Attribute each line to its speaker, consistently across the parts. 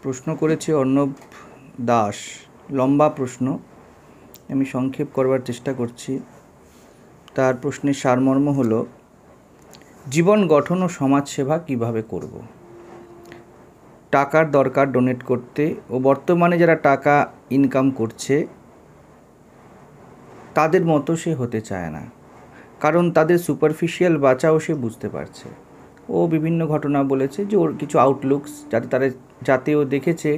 Speaker 1: প্রশ্ন করেছে অর্ণব দাস। লম্বা প্রশ্ন, আমি সংক্ষেপ করবার চেষ্টা করছি। তার প্রশ্নের সারমর্ম হলো, জীবন গঠন ও সমাজসেবা কিভাবে করব। টাকার দরকার ডোনেট করতে, ও বর্তমানে যারা টাকা ইনকাম করছে তাদের মতো সে হতে চায় না, কারণ তাদের সুপারফিশিয়াল বাঁচাও সে বুঝতে পারছে। ও বিভিন্ন ঘটনা বলেছে যে ওর কিছু আউটলুকস যাতে ও দেখেছে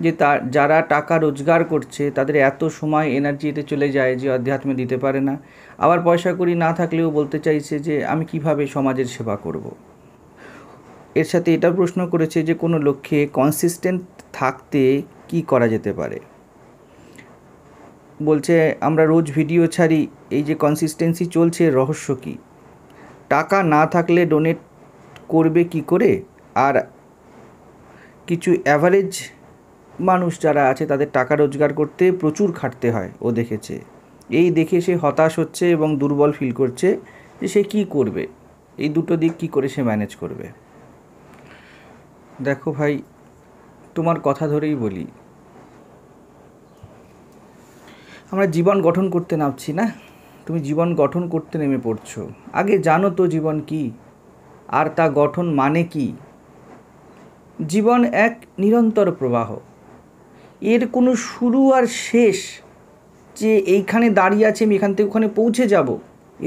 Speaker 1: যে যারা টাকা রোজগার করছে তাদের এত সময় এনার্জি এতে চলে যায় যে অধ্যাত্মে দিতে পারে না। আবার পয়সা কড়ি না থাকলেও বলতে চাইছে যে আমি কিভাবে সমাজের সেবা করব। এর সাথে এটা প্রশ্ন করেছে যে কোনো লক্ষ্যে কনসিস্টেন্ট থাকতে কি করা যেতে পারে। বলছে আমরা রোজ ভিডিও ছাড়ি, এই যে কনসিস্টেন্সি চলছে, রহস্য কী? টাকা না থাকলে ডোনেট করবে কি করে? আর কিছু অ্যাভারেজ মানুষ যারা আছে তাদের টাকা রোজগার করতে প্রচুর খাটতে হয়, ও দেখেছে। এই দেখে সে হতাশ হচ্ছে এবং দুর্বল ফিল করছে যে সে কী করবে, এই দুটো দিক কী করে সে ম্যানেজ করবে। দেখো ভাই, তোমার কথা ধরেই বলি, আমরা জীবন গঠন করতে নামছি না, তুমি জীবন গঠন করতে নেমে পড়ছো। আগে জানো তো জীবন কি, আর তা গঠন মানে কি। জীবন এক নিরন্তর প্রবাহ, এর কোনো শুরু আর শেষ যে এইখানে দাঁড়িয়ে আছে আমি এখান থেকে ওখানে পৌঁছে যাব,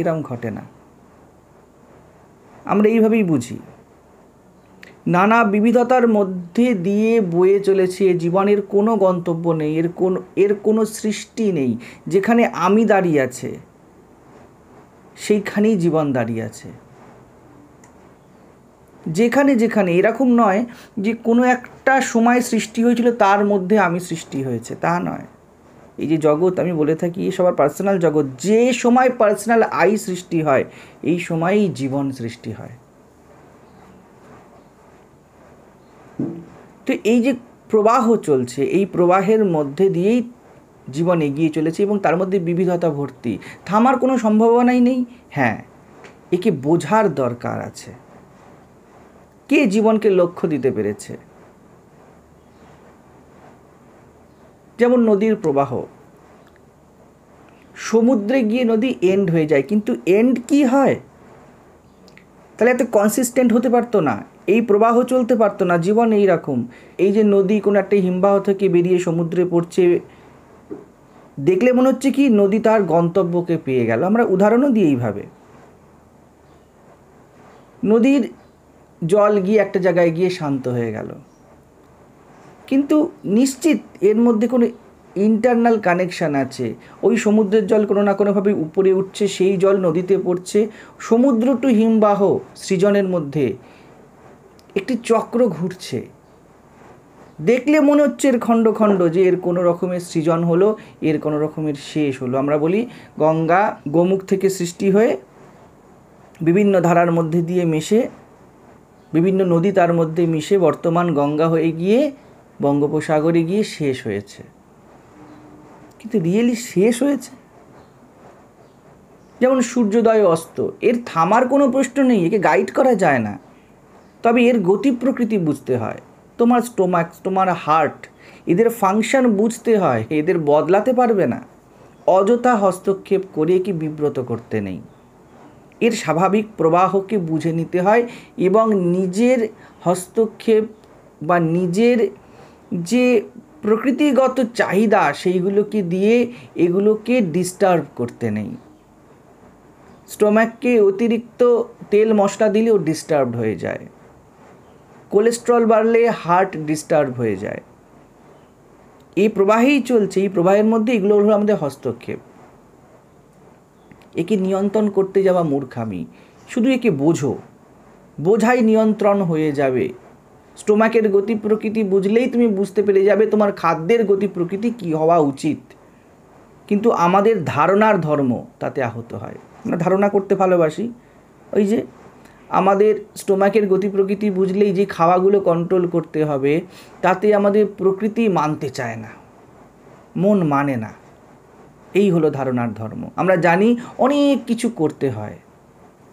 Speaker 1: এরম ঘটে না। আমরা এইভাবেই বুঝি। নানা বিবিধতার মধ্যে দিয়ে বয়ে চলেছে জীবনের কোনো গন্তব্য নেই, এর কোনো সৃষ্টি নেই। যেখানে আমি দাঁড়িয়ে আছে সেইখানেই জীবন দাঁড়িয়ে আছে। যেখানে যেখানে এরকম নয় যে কোনো একটা সময় সৃষ্টি হয়েছিল তার মধ্যে আমি সৃষ্টি হয়েছে, তা নয়। এই যে জগৎ আমি বলে থাকি এ সবার পার্সোনাল জগৎ, যে সময় পার্সোনাল আই সৃষ্টি হয় এই সময়ই জীবন সৃষ্টি হয়। তো এই যে প্রবাহ চলছে, এই প্রবাহের মধ্যে দিয়েই জীবন এগিয়ে চলেছে এবং তার মধ্যে বিবিধতা ভর্তি। থামার কোনো সম্ভাবনাই নেই। হ্যাঁ, একে বোঝার দরকার আছে। কে জীবনকে লক্ষ্য দিতে পেরেছে? যেমন নদীর প্রবাহ, সমুদ্রে গিয়ে নদী এন্ড হয়ে যায়, কিন্তু এন্ড কি হয়? তাহলে এত কনসিস্টেন্ট হতে পারতো না, এই প্রবাহ চলতে পারতো না। জীবন এই রকম। এই যে নদী কোনো একটা হিমবাহ থেকে বেরিয়ে সমুদ্রে পড়ছে, দেখলে মনে হচ্ছে কি নদী তার গন্তব্যকে পেয়ে গেল। আমরা উদাহরণও দিই এইভাবে। নদীর জল গিয়ে একটা জায়গায় গিয়ে শান্ত হয়ে গেল, কিন্তু নিশ্চিত এর মধ্যে কোনো ইন্টারনাল কানেকশান আছে। ওই সমুদ্রের জল কোনো না কোনোভাবে উপরে উঠছে, সেই জল নদীতে পড়ছে। সমুদ্র টু হিমবাহ সৃজনের মধ্যে একটি চক্র ঘুরছে। দেখলে মনে হচ্ছে এর খণ্ড খণ্ড, যে এর কোনো রকমের সৃজন হলো, এর কোনো রকমের শেষ হলো। আমরা বলি গঙ্গা গোমুখ থেকে সৃষ্টি হয়ে বিভিন্ন ধারার মধ্যে দিয়ে মিশে, বিভিন্ন নদী তার মধ্যে মিশে বর্তমান গঙ্গা হয়ে গিয়ে বঙ্গোপসাগরে গিয়ে শেষ হয়েছে। কিন্তু রিয়েলি শেষ হয়েছে? যেমন সূর্যোদয় অস্ত, এর থামার কোনো প্রশ্ন নেই, একে গাইড করা যায় না। তবে এর গতি প্রকৃতি বুঝতে হয়। তোমার স্টোমাক, তোমার হার্ট, এদের ফাংশন বুঝতে হয়, এদের বদলাতে পারবে না। অযথা হস্তক্ষেপ করে কি বিব্রত করতে নেই। এর স্বাভাবিক প্রবাহকে বুঝে নিতে হয় এবং নিজের হস্তক্ষেপ বা নিজের যে প্রকৃতিগত চাহিদা সেইগুলোকে দিয়ে এগুলোকে ডিস্টার্ব করতে নেই। স্টোমাককে অতিরিক্ত তেল মশলা দিলেও ডিস্টার্বড হয়ে যায়, কোলেস্ট্রল বাড়লে হার্ট ডিস্টার্ব হয়ে যায়। এই প্রবাহেই চলছে, এই প্রবাহের মধ্যে এগুলো হলো আমাদের হস্তক্ষেপ। একে নিয়ন্ত্রণ করতে যাওয়া মূর্খামি। শুধু একে বোঝো, বোঝাই নিয়ন্ত্রণ হয়ে যাবে। স্টোমাকের গতি প্রকৃতি বুঝলেই তুমি বুঝতে পেরে যাবে তোমার খাদ্যের গতি প্রকৃতি কী হওয়া উচিত। কিন্তু আমাদের ধারণার ধর্ম তাতে আহত হয়। আমরা ধারণা করতে ভালোবাসি। ওই যে আমাদের স্টোমাকের গতি প্রকৃতি বুঝলেই যে খাওয়াগুলো কন্ট্রোল করতে হবে, তাতে আমাদের প্রকৃতি মানতে চায় না, মন মানে না। এই হলো ধারণার ধর্ম। আমরা জানি অনেক কিছু করতে হয়,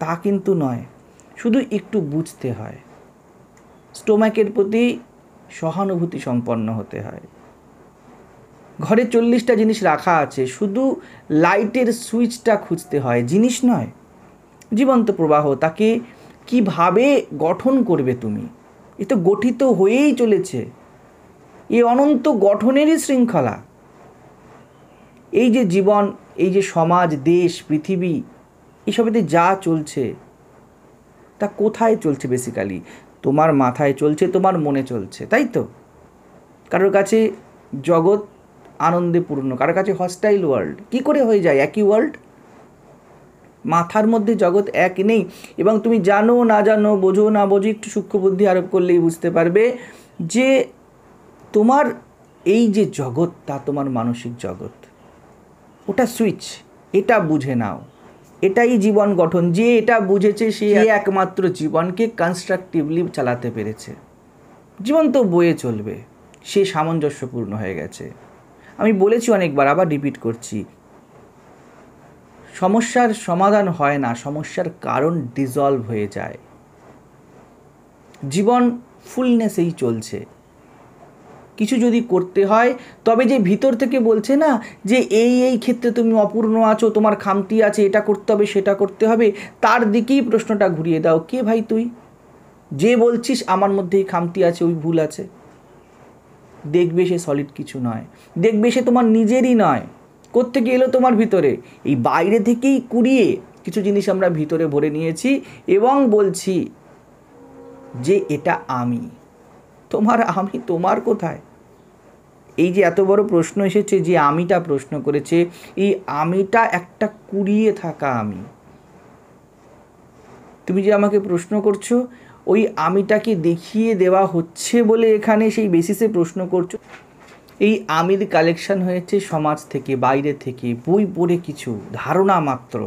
Speaker 1: তা কিন্তু নয়, শুধু একটু বুঝতে হয়। স্টোমাকের প্রতি সহানুভূতি সম্পন্ন হতে হয়। ঘরে 40টা জিনিস রাখা আছে, শুধু লাইটের সুইচটা খুঁজতে হয়, জিনিস নয়। জীবন্ত প্রবাহ, তাকে কিভাবে গঠন করবে তুমি? এ তো গঠিত হয়েই চলেছে, এ অনন্ত গঠনেরই শৃঙ্খলা। এই যে জীবন, এই যে সমাজ, দেশ, পৃথিবী, এসবেতে যা চলছে তা কোথায় চলছে? বেসিক্যালি তোমার মাথায় চলছে, তোমার মনে চলছে, তাই তো? কারোর কাছে জগৎ আনন্দে পূর্ণ, কারোর কাছে হস্টাইল ওয়ার্ল্ড। কি করে হয়ে যায় একই ওয়ার্ল্ড? মাথার মধ্যে জগৎ এক নেই। এবং তুমি জানো না জানো, বোঝো না বোঝো, একটু সূক্ষ্ম বুদ্ধি আরোপ করলেই বুঝতে পারবে যে তোমার এই যে জগৎ, তা তোমার মানসিক জগৎ। ওটা সুইচ, এটা বুঝে নাও। এটাই জীবন গঠন। যে এটা বুঝেছে সে একমাত্র জীবনকে কনস্ট্রাকটিভলি চালাতে পেরেছে। জীবন তো বয়ে চলবে, সে সামঞ্জস্যপূর্ণ হয়ে গেছে। আমি বলেছি অনেকবার, আবার রিপিট করছি, সমস্যার সমাধান হয় না, সমস্যার কারণ ডিজলভ হয়ে যায়। জীবন ফুলনেসেই চলছে। কিছু যদি করতে হয়, তবে যে ভিতর থেকে বলছে না যে এই ক্ষেত্রে তুমি অপূর্ণ আছো, তোমার খামতি আছে, এটা করতে হবে, সেটা করতে হবে, তার দিকেই প্রশ্নটা ঘুরিয়ে দাও। কে ভাই তুই যে বলছিস আমার মধ্যে এই খামতি আছে, ওই ভুল আছে? দেখবে সে সলিড কিছু নয়, দেখবে সে তোমার নিজেরই নয়। কোত্থেকে এলো তোমার ভিতরে? এই বাইরে থেকেই কুড়িয়ে কিছু জিনিস আমরা ভিতরে ভরে নিয়েছি এবং বলছি যে এটা আমি। তোমার আমি তোমার কোথায়? এই যে এত বড় প্রশ্ন এসেছে, যে আমিটা প্রশ্ন করেছে, এই আমিটা একটা কুড়িয়ে থাকা আমি। তুমি যে আমাকে প্রশ্ন করছো, ওই আমিটাকে দেখিয়ে দেওয়া হচ্ছে বলে এখানে সেই বেসিসে প্রশ্ন করছো। এই আমির কালেকশন হয়েছে সমাজ থেকে, বাইরে থেকে, বই পড়ে কিছু ধারণা মাত্র।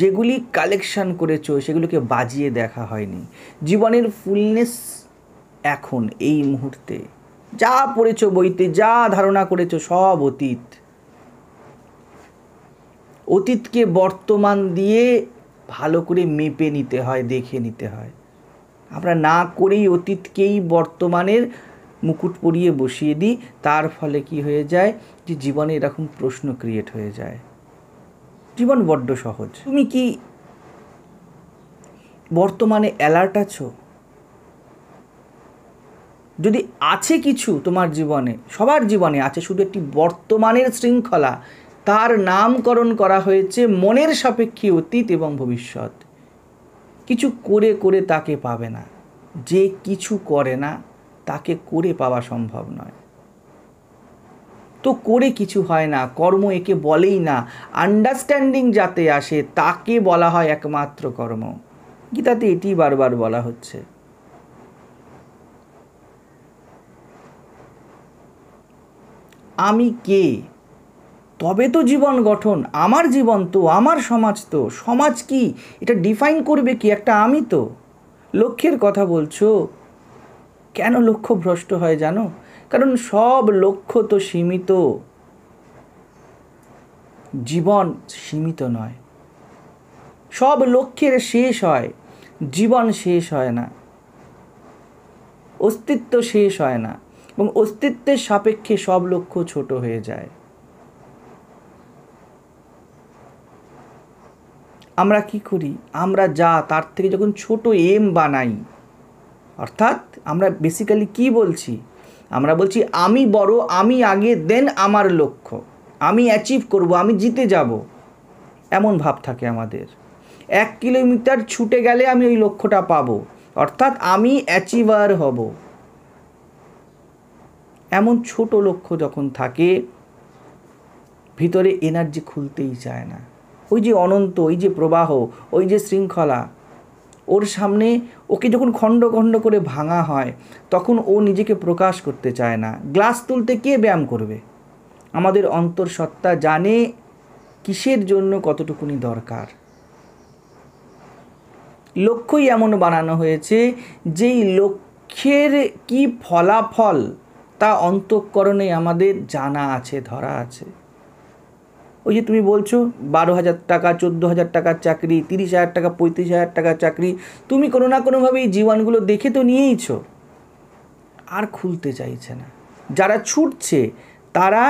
Speaker 1: যেগুলি কালেকশন করেছো সেগুলোকে বাজিয়ে দেখা হয়নি। জীবনের ফুলনেস এখন এই মুহূর্তে। যা পড়েছো বইতে, যা ধারণা করেছো, সব অতীত। অতীতকে বর্তমান দিয়ে ভালো করে মেপে নিতে হয়, দেখে নিতে হয়। আমরা না করেই অতীতকেই বর্তমানের মুকুট পরিয়ে বসিয়ে দিই। তার ফলে কি হয়ে যায় যে জীবনে এরকম প্রশ্ন ক্রিয়েট হয়ে যায়। জীবন বড্ড সহজ। তুমি কি বর্তমানে অ্যালার্ট আছো? যদি আছে কিছু তোমার জীবনে, সবার জীবনে আছে শুধু একটি বর্তমানের শৃঙ্খলা, তার নামকরণ করা হয়েছে মনের সাপেক্ষে অতীত এবং ভবিষ্যৎ। কিছু করে করে তাকে পাবে না। যে কিছু করে না তাকে করে পাওয়া সম্ভব নয়। তো করে কিছু হয় না, কর্ম একে বলেই না। আন্ডারস্ট্যান্ডিং যাতে আসে তাকে বলা হয় একমাত্র কর্ম। গীতাতে এটি বারবার বলা হচ্ছে। আমি কে? তবে তো জীবন গঠন। আমার জীবন তো, আমার সমাজ তো। সমাজ কি এটা ডিফাইন করবে কি? একটা আমি তো। লক্ষ্যের কথা বলছো, কেন লক্ষ্য ভ্রষ্ট হয় জানো? কারণ সব লক্ষ্য তো সীমিত, জীবন সীমিত নয়। সব লক্ষ্যের শেষ হয়, জীবন শেষ হয় না, অস্তিত্ব শেষ হয় না, এবং অস্তিত্বের সাপেক্ষে সব লক্ষ্য ছোট হয়ে যায়। আমরা কি করি? আমরা যা তার থেকে যখন ছোট এম বানাই, অর্থাৎ আমরা বেসিক্যালি কি বলছি? আমরা বলছি আমি বড়, আমি আগে, দেন আমার লক্ষ্য, আমি অ্যাচিভ করব, আমি জিতে যাব, এমন ভাব থাকে আমাদের। 1 কিলোমিটার ছুটে গেলে আমি ওই লক্ষ্যটা পাবো, অর্থাৎ আমি অ্যাচিভার হব। এমন ছোট লক্ষ্য যখন থাকে, ভিতরে এনার্জি খুলতেই চায় না। ওই যে অনন্ত, ওই যে প্রবাহ, ওই যে শৃঙ্খলা, ওর সামনে ওকে যখন খণ্ড খণ্ড করে ভাঙা হয়, তখন ও নিজেকে প্রকাশ করতে চায় না। গ্লাস তুলতে কে ব্যায়াম করবে? আমাদের অন্তঃসত্ত্বা জানে কিসের জন্য কতটুকুনি দরকার। লক্ষ্যই এমন বানানো হয়েছে যেই লক্ষ্যের কি ফলাফল তা অন্তঃকরণে আমাদের জানা আছে, ধরা আছে। ওই যে তুমি বলছো 12,000 টাকা, 14,000 টাকার চাকরি, 30,000 টাকা, 35,000 টাকার চাকরি, তুমি কোনো না কোনোভাবে এই জীবনগুলো দেখে তো নিয়েইছো। আর খুলতে চাইছে না। যারা ছুটছে তারা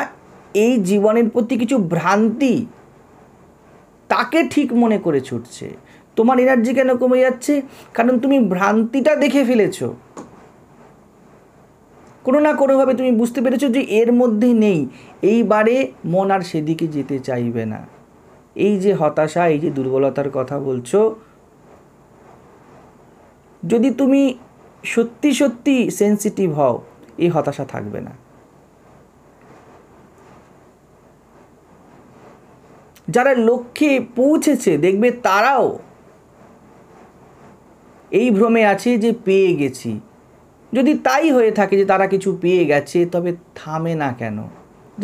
Speaker 1: এই জীবনের প্রতি কিছু ভ্রান্তি তাকে ঠিক মনে করে ছুটছে। তোমার এনার্জি কেন কমে যাচ্ছে? কারণ তুমি ভ্রান্তিটা দেখে ফেলেছো, কোনো না কোনোভাবে তুমি বুঝতে পেরেছো যে এর মধ্যে নেই। এইবারে মন আর সেদিকে যেতে চাইবে না। এই যে হতাশা, এই যে দুর্বলতার কথা বলছো, যদি তুমি সত্যি সত্যি সেন্সিটিভ হও, এই হতাশা থাকবে না। যারা লক্ষ্যে পৌঁছেছে দেখবে তারাও এই ভ্রমে আছে যে পেয়ে গেছি। যদি তাই হয়ে থাকে যে তারা কিছু পেয়ে গেছে, তবে থামে না কেন?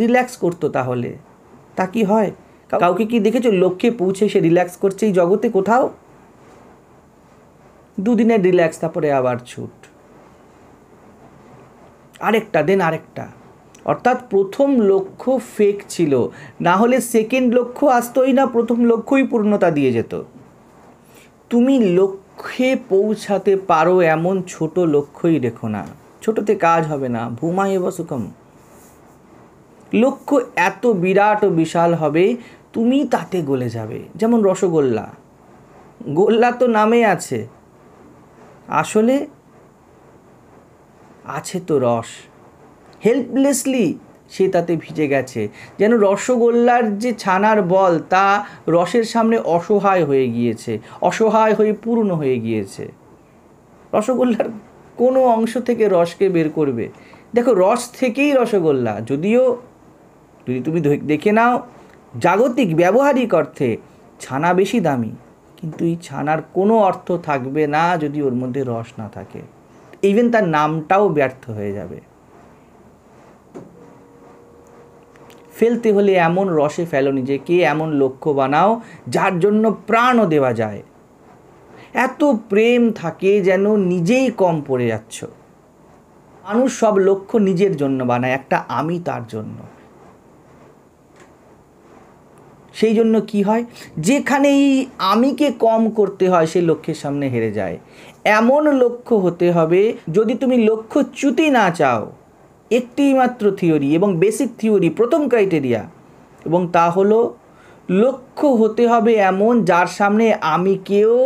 Speaker 1: রিল্যাক্স করতো তাহলে। তা কি হয়? কাউকে কি দেখেছো লক্ষ্যে পৌঁছে সে রিল্যাক্স করছে এই জগতে কোথাও? দুদিনের রিল্যাক্স, তারপরে আবার ছুট, আরেকটা দেন আরেকটা। অর্থাৎ প্রথম লক্ষ্য ফেক ছিল, না হলে সেকেন্ড লক্ষ্য আসতোই না, প্রথম লক্ষ্যই পূর্ণতা দিয়ে যেত। তুমি লক্ষ্যে পৌঁছাতে পারো এমন ছোট লক্ষ্যই রেখো না, ছোটতে কাজ হবে না। ভূমায়েব সুখম। লক্ষ্য এত বিরাট ও বিশাল হবে তুমি তাতে গলে যাবে। যেমন রসগোল্লা, গোল্লা তো নামে আছে, আসলে আছে তো রস। হেল্পলেসলি সে তাতে ভিজে গেছে, যেন রসগোল্লার যে ছানার বল তা রসের সামনে অসহায় হয়ে গিয়েছে, অসহায় হয়ে পূর্ণ হয়ে গিয়েছে। রসগোল্লার কোনো অংশ থেকে রসকে বের করবে? দেখো, রস থেকেই রসগোল্লা। যদিও যদি তুমি দেখে নাও জাগতিক ব্যবহারিক অর্থে ছানা বেশি দামি, কিন্তু এই ছানার কোনো অর্থ থাকবে না যদি ওর মধ্যে রস না থাকে। ইভেন তার নামটাও ব্যর্থ হয়ে যাবে। ফেলতে হলে এমন রসে ফেলো নিজেকে, এমন লক্ষ্য বানাও যার জন্য প্রাণও দেওয়া যায়। এত প্রেম থাকে যেন নিজেই কম পড়ে যাচ্ছ। মানুষ সব লক্ষ্য নিজের জন্য বানায়, একটা আমি তার জন্য। সেই জন্য কি হয়, যেখানেই আমিকে কম করতে হয় সেই লক্ষ্যের সামনে হেরে যায়। এমন লক্ষ্য হতে হবে, যদি তুমি লক্ষ্যচ্যুতি না চাও, একটি মাত্র থিওরি এবং বেসিক থিওরি, প্রথম ক্রাইটেরিয়া, এবং তা হলো লক্ষ্য হতে হবে এমন যার সামনে আমিকেও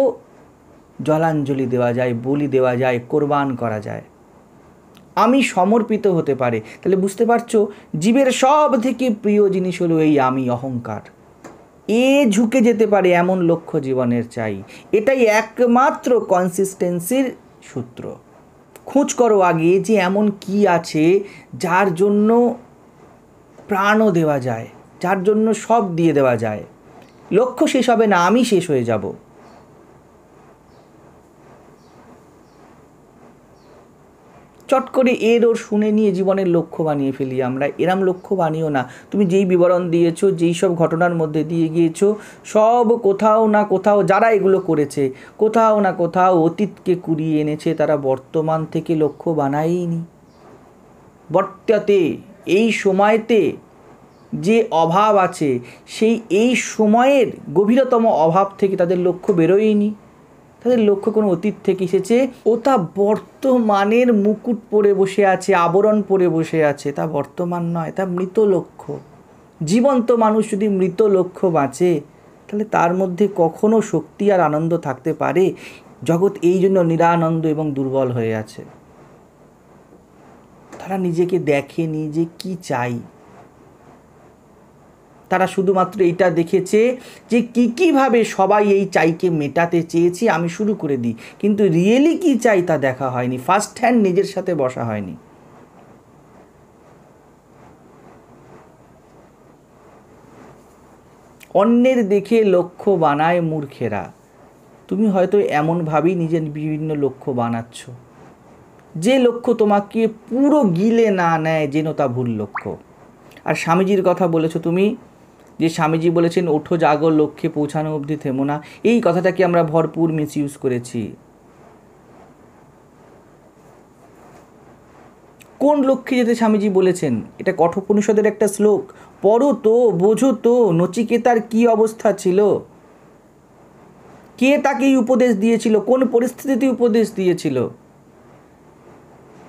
Speaker 1: জলাঞ্জলি দেওয়া যায়, বলি দেওয়া যায়, কোরবান করা যায়। আমি সমর্পিত হতে পারে। তাহলে বুঝতে পারছো, জীবের সব থেকে প্রিয় জিনিস হলো এই আমি, অহংকার। ঝুঁকে যেতে পারে এমন লক্ষ্য জীবনের চাই। এটাই একমাত্র কনসিস্টেন্সির সূত্র। খোঁজ করো আগে যে এমন কি আছে যার জন্য প্রাণও দেওয়া যায়, যার জন্য সব দিয়ে দেওয়া যায়। লক্ষ্য শেষ হবে না, আমি শেষ হয়ে যাব। চট করে এর ওর শুনে নিয়ে জীবনের লক্ষ্য বানিয়ে ফেলি আমরা। এরম লক্ষ্য বানিও না। তুমি যেই বিবরণ দিয়েছো, যেই সব ঘটনার মধ্যে দিয়ে গিয়েছো, সব কোথাও না কোথাও যারা এগুলো করেছে, কোথাও না কোথাও অতীতকে কুড়িয়ে এনেছে, তারা বর্তমান থেকে লক্ষ্য বানায়নি। বর্তমানে এই সময়তে যে অভাব আছে, এই সময়ের গভীরতম অভাব থেকে তাদের লক্ষ্য বেরোয়নি। তাদের লক্ষ্য কোনো অতীত থেকে এসেছে, ও তা বর্তমানের মুকুট পরে বসে আছে, আবরণ পরে বসে আছে। তা বর্তমান নয়, তা মৃত লক্ষ্য। জীবন্ত মানুষ যদি মৃত লক্ষ্য বাঁচে, তাহলে তার মধ্যে কখনো শক্তি আর আনন্দ থাকতে পারে? জগৎ এই জন্য নিরানন্দ এবং দুর্বল হয়ে আছে। তারা নিজেকে দেখেনি যে কি চাই। তারা শুধুমাত্র এইটা দেখেছে যে কীভাবে সবাই এই চাইকে মেটাতে চেয়েছি, আমি শুরু করে দিই। কিন্তু রিয়েলি কি চাই তা দেখা হয়নি, ফার্স্ট হ্যান্ড নিজের সাথে বসা হয়নি। অন্যের দেখে লক্ষ্য বানায় মূর্খেরা। তুমি হয়তো এমনভাবেই নিজের বিভিন্ন লক্ষ্য বানাচ্ছ, যে লক্ষ্য তোমাকে পুরো গিলে না নেয় যেন তা ভুল লক্ষ্য। আর স্বামীজির কথা বলেছো তুমি, যে স্বামীজি বলেছেন ওঠো জাগো লক্ষ্যে পৌঁছানো অবধি থেমো না, এই কথাটাকে আমরা ভরপুর মিসইউজ করেছি। কোন লক্ষ্যে যেতে স্বামীজি বলেছেন? এটা কঠোপনিষদের একটা শ্লোক। পড়ো তো, বোঝো তো নচিকেতার কি অবস্থা ছিল, কে তাকে উপদেশ দিয়েছিল, কোন পরিস্থিতিতে উপদেশ দিয়েছিল।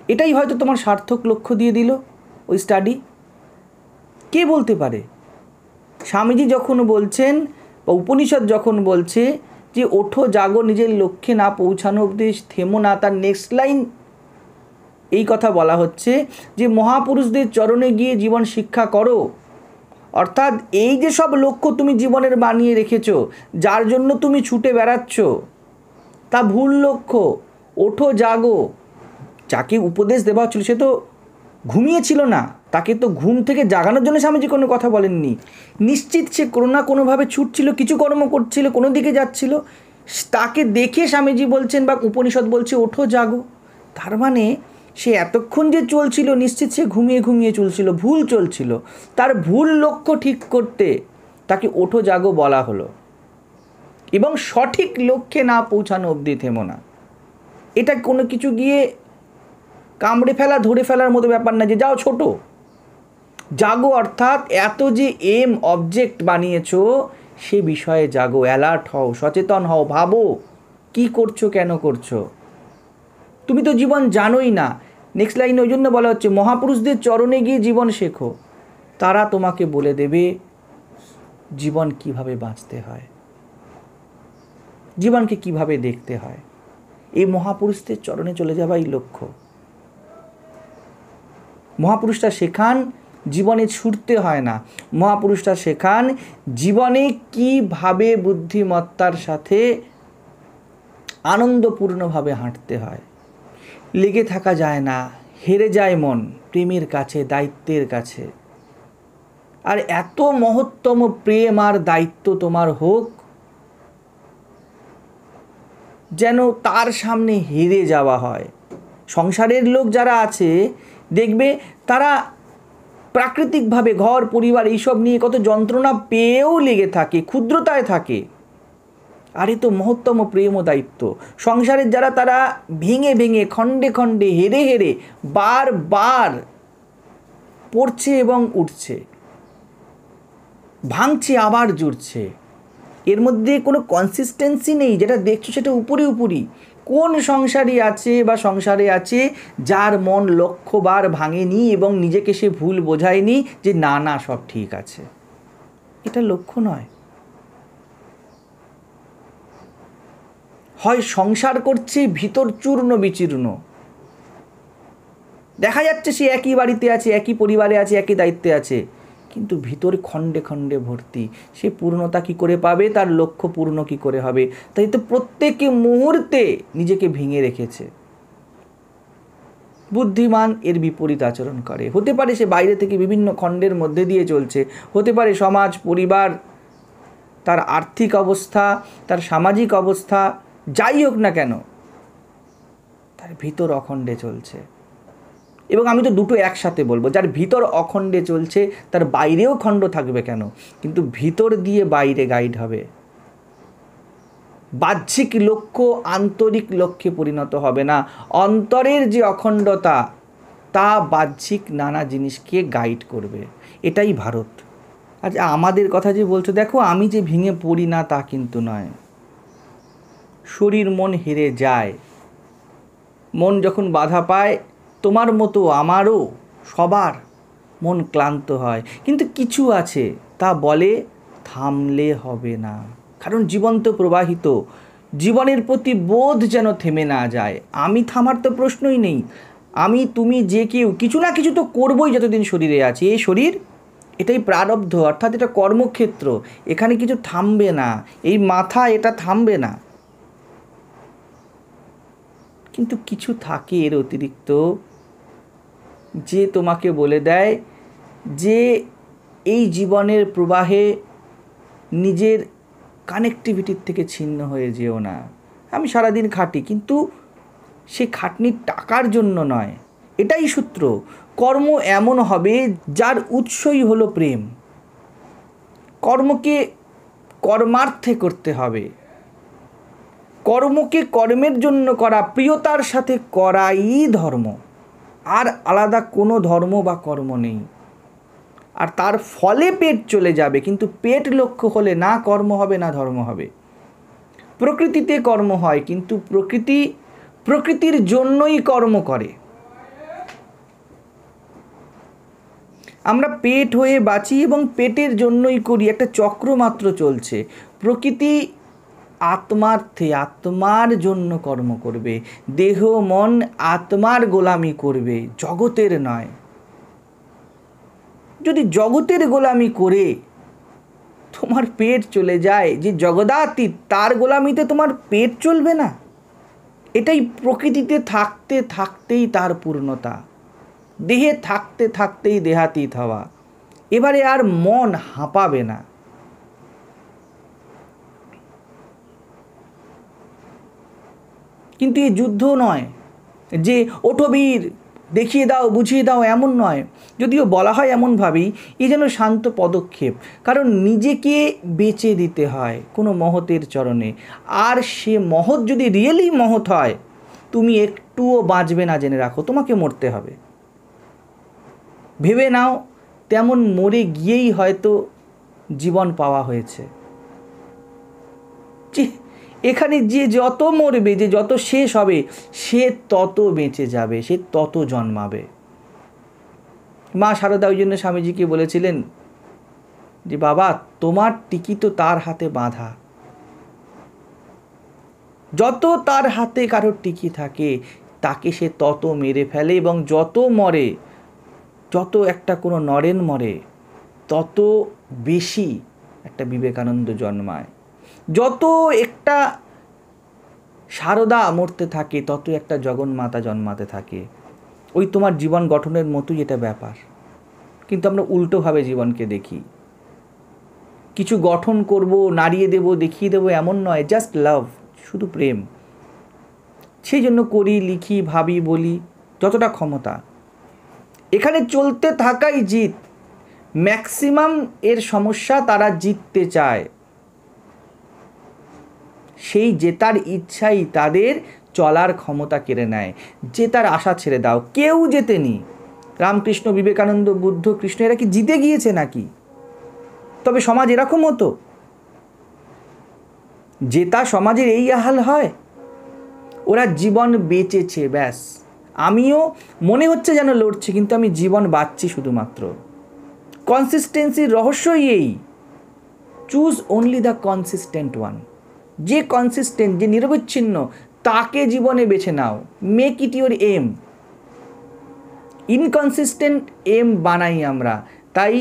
Speaker 1: এটাই হয়তো তোমার সার্থক লক্ষ্য দিয়ে দিল ওই স্টাডি। কে বলতে পারে? স্বামীজি যখন বলছেন বা উপনিষদ যখন বলছে যে ওঠো জাগো, নিজের লক্ষ্যে না পৌঁছানো অবধি থেমো না, তার নেক্সট লাইন এই কথা বলা হচ্ছে যে মহাপুরুষদের চরণে গিয়ে জীবন শিক্ষা করো। অর্থাৎ এই যে সব লক্ষ্য তুমি জীবনের বানিয়ে রেখেছো, যার জন্য তুমি ছুটে বেড়াচ্ছ, তা ভুল লক্ষ্য। ওঠো জাগো। যাকে উপদেশ দেওয়া হচ্ছিল সে তো ঘুমিয়েছিল না, তাকে তো ঘুম থেকে জাগানোর জন্য স্বামীজি কোনো কথা বলেননি। নিশ্চিত সে কোনো না কোনোভাবে ছুটছিল, কিছু কর্ম করছিল, কোনো দিকে যাচ্ছিল। তাকে দেখে স্বামীজি বলছেন বা উপনিষদ বলছে ওঠো জাগো। তার মানে সে এতক্ষণ যে চলছিল নিশ্চিত সে ঘুমিয়ে ঘুমিয়ে চলছিল, ভুল চলছিল। তার ভুল লক্ষ্য ঠিক করতে তাকে ওঠো জাগো বলা হলো। এবং সঠিক লক্ষ্যে না পৌঁছানো অবধি থেমো না। এটা কোনো কিছু গিয়ে কামড়ে ফেলা, ধরে ফেলার মতো ব্যাপার না যে যাও ছোট। জাগো অর্থাৎ এত যে এম অবজেক্ট বানিয়েছো সে বিষয়ে জাগো, অ্যালার্ট হও, সচেতন হও, ভাবো কি করছো, কেন করছো। তুমি তো জীবন জানোই না। নেক্সট লাইনে ওই জন্য বলা হচ্ছে মহাপুরুষদের চরণে গিয়ে জীবন শেখো, তারা তোমাকে বলে দেবে জীবন কিভাবে বাঁচতে হয়, জীবনকে কিভাবে দেখতে হয়। এই মহাপুরুষদের চরণে চলে যাওয়াই লক্ষ্য। মহাপুরুষরা শেখান জীবনে ছুটতে হয় না, মহাপুরুষরা শেখান জীবনে কিভাবে বুদ্ধিমত্তার সাথে আনন্দপূর্ণভাবে হাঁটতে হয়। লেগে থাকা যায় না, হেরে যায় মন প্রেমের কাছে, দায়িত্বের কাছে। আর এত মহত্তম প্রেম আর দায়িত্ব তোমার হোক যেন তার সামনে হেরে যাওয়া হয়। সংসারের লোক যারা আছে দেখবে তারা প্রাকৃতিকভাবে ঘর পরিবার এইসব নিয়ে কত যন্ত্রণা পেয়েও লেগে থাকে, ক্ষুদ্রতায় থাকে। আর এ তো মহত্তম প্রেম ও দায়িত্ব। সংসারের যারা তারা ভেঙে ভেঙে, খণ্ডে খণ্ডে, হেরে হেরে বারবার পড়ছে এবং উঠছে, ভাঙছে আবার জুড়ছে। এর মধ্যে কোনো কনসিস্টেন্সি নেই। যেটা দেখছো সেটা উপরি উপরি। কোন সংসারী আছে বা সংসারে আছে যার মন লক্ষবার ভাঙেনি এবং নিজেকে সে ভুল বোঝায়নি যে না না সব ঠিক আছে? এটা লক্ষ্য নয়। হয় সংসার করছে ভিতর চূর্ণ বিচূর্ণ, দেখা যাচ্ছে সে একই বাড়িতে আছে, একই পরিবারে আছে, একই দায়িত্বে আছে, কিন্তু ভিতর খণ্ডে খণ্ডে ভর্তি। সে পূর্ণতা কি করে পাবে? তার লক্ষ্য পূর্ণ কি করে হবে? তাই তো প্রত্যেক মুহূর্তে নিজেকে ভেঙে রেখেছে। বুদ্ধিমান এর বিপরীত আচরণ করে। হতে পারে সে বাইরে থেকে বিভিন্ন খণ্ডের মধ্যে দিয়ে চলছে, হতে পারে সমাজ, পরিবার, তার আর্থিক অবস্থা, তার সামাজিক অবস্থা যাই হোক না কেন, তার ভিতর অখণ্ডে চলছে। এবং আমি তো দুটো একসাথে বলবো, যার ভিতর অখণ্ডে চলছে তার বাইরেও খণ্ড থাকবে কেন, কিন্তু ভিতর দিয়ে বাইরে গাইড হবে। বাহ্যিক লক্ষ্য আন্তরিক লক্ষ্যে পরিণত হবে না। অন্তরের যে অখণ্ডতা তা বাহ্যিক নানা জিনিসকে গাইড করবে। এটাই ভারত। আচ্ছা, আমাদের কথা যে বলছো, দেখো আমি যে ভেঙে পড়ি না তা কিন্তু নয়। শরীর মন হেরে যায়। মন যখন বাধা পায়, তোমার মতো আমারও সবার মন ক্লান্ত হয়, কিন্তু কিছু আছে তা বলে থামলে হবে না। কারণ জীবন তো প্রবাহিত। জীবনের প্রতি বোধ যেন থেমে না যায়। আমি থামার তো প্রশ্নই নেই। আমি, তুমি, যে কেউ কিছু না কিছু তো করবই যতদিন শরীরে আছে। এই শরীর এটাই প্রারব্ধ, অর্থাৎ এটা কর্মক্ষেত্র। এখানে কিছু থামবে না। এই মাথা এটা থামবে না। কিন্তু কিছু থাকে এর অতিরিক্ত, যে তোমাকে বলে দেয় যে এই জীবনের প্রবাহে নিজের কানেক্টিভিটির থেকে ছিন্ন হয়ে যেও না। আমি সারাদিন খাটি, কিন্তু সে খাটনির টাকার জন্য নয়। এটাই সূত্র। কর্ম এমন হবে যার উৎসই হলো প্রেম। কর্মকে কর্মার্থে করতে হবে। কর্মকে কর্মের জন্য করা, প্রিয়তার সাথে করাই ধর্ম। আর আলাদা কোনো ধর্ম বা কর্ম নেই। আর তার ফলে পেট চলে যাবে, কিন্তু পেট লক্ষ্য হলে না কর্ম হবে না ধর্ম হবে। প্রকৃতিতে কর্ম হয়, কিন্তু প্রকৃতির জন্যই কর্ম করে। আমরা পেট হয়ে বাঁচি এবং পেটের জন্যই করি, একটা চক্র মাত্র চলছে। প্রকৃতি আত্মার্থে আত্মার জন্য কর্ম করবে, দেহ মন আত্মার গোলামি করবে, জগতের নয়। যদি জগতের গোলামি করে তোমার পেট চলে যায়, যে জগদাতীত তার গোলামিতে তোমার পেট চলবে না। এটাই প্রকৃতিতে থাকতে থাকতেই তার পূর্ণতা, দেহে থাকতে থাকতেই দেহাতীত হওয়া। এবারে আর মন হাঁপাবে না। কিন্তু এই যুদ্ধ নয় যে ওঠো বীর, দেখিয়ে দাও, বুঝিয়ে দাও, এমন নয়। যদিও বলা হয় এমনভাবেই, এ যেন শান্ত পদক্ষেপ। কারণ নিজেকে বেচে দিতে হয় কোনো মহতের চরণে। আর সে মহৎ যদি রিয়েলি মহৎ হয়, তুমি একটুও বাঁচবে না, জেনে রাখো, তোমাকে মরতে হবে। ভেবে নাও তেমন মরে গিয়েই হয়তো জীবন পাওয়া হয়েছে। এখানে যে যত মরবে, যে যত শেষ হবে, সে তত বেঁচে যাবে, সে তত জন্মাবে। মা শারদা ওই জন্য স্বামীজিকে বলেছিলেন যে বাবা, তোমার টিকি তো তার হাতে বাঁধা। যত তার হাতে কারোর টিকি থাকে, তাকে সে তত মেরে ফেলে, এবং যত মরে, যত একটা কোনো নরেন মরে, তত বেশি একটা বিবেকানন্দ জন্মায়। যত একটা শারদা মরতে থাকে, তত একটা জগন্মাতা জন্মাতে থাকে। ওই তোমার জীবন গঠনের মতোই এটা ব্যাপার। কিন্তু আমরা উল্টোভাবে জীবনকে দেখি। কিছু গঠন করব, নাড়িয়ে দেব, দেখিয়ে দেবো, এমন নয়। জাস্ট লাভ, শুধু প্রেম। সেই জন্য করি, লিখি, ভাবি, বলি, যতটা ক্ষমতা। এখানে চলতে থাকাই জিত। ম্যাক্সিমাম এর সমস্যা, তারা জিততে চায়। সেই জেতার ইচ্ছাই তাদের চলার ক্ষমতা কেড়ে নেয়। জেতার আশা ছেড়ে দাও। কেউ জেতেনি। রামকৃষ্ণ, বিবেকানন্দ, বুদ্ধ, কৃষ্ণ, এরা কি জিতে গিয়েছে নাকি? তবে সমাজ এরকম হতো? জেতা সমাজের এই হাল হয়? ওরা জীবন বেঁচেছে, ব্যাস। আমিও মনে হচ্ছে যেন লড়ছি, কিন্তু আমি জীবন বাঁচছি শুধুমাত্র। কনসিস্টেন্সির রহস্যই এই। Choose only the consistent one. যে কনসিস্টেন্ট, যে নিরবচ্ছিন্ন, তাকে জীবনে বেছে নাও। Make it your aim. Inconsistent aim বানাই আমরা, তাই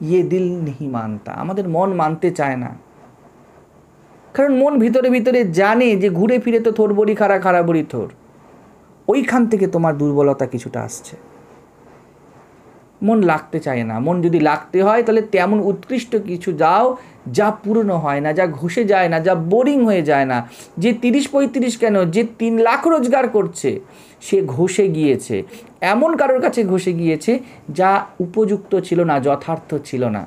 Speaker 1: ইয়ে দিল নেহি মানতা, আমাদের মন মানতে চায় না। কারণ মন ভিতরে ভিতরে জানে যে ঘুরে ফিরে তো থোর বড়ি খাড়া, খাড়া বড়ি থোর। ওইখান থেকে তোমার দুর্বলতা কিছুটা আসছে। মন লাগতে চায় না। মন যদি লাগতে হয়, তাহলে তেমন উৎকৃষ্ট কিছু দাও যা পুরনো হয় না, যা ঘষে যায় না, যা বোরিং হয়ে যায় না। যে 30-35 কেন, যে 3 লাখ রোজগার করছে, সে ঘষে গিয়েছে। এমন কারোর কাছে ঘষে গিয়েছে যা উপযুক্ত ছিল না, যথার্থ ছিল না।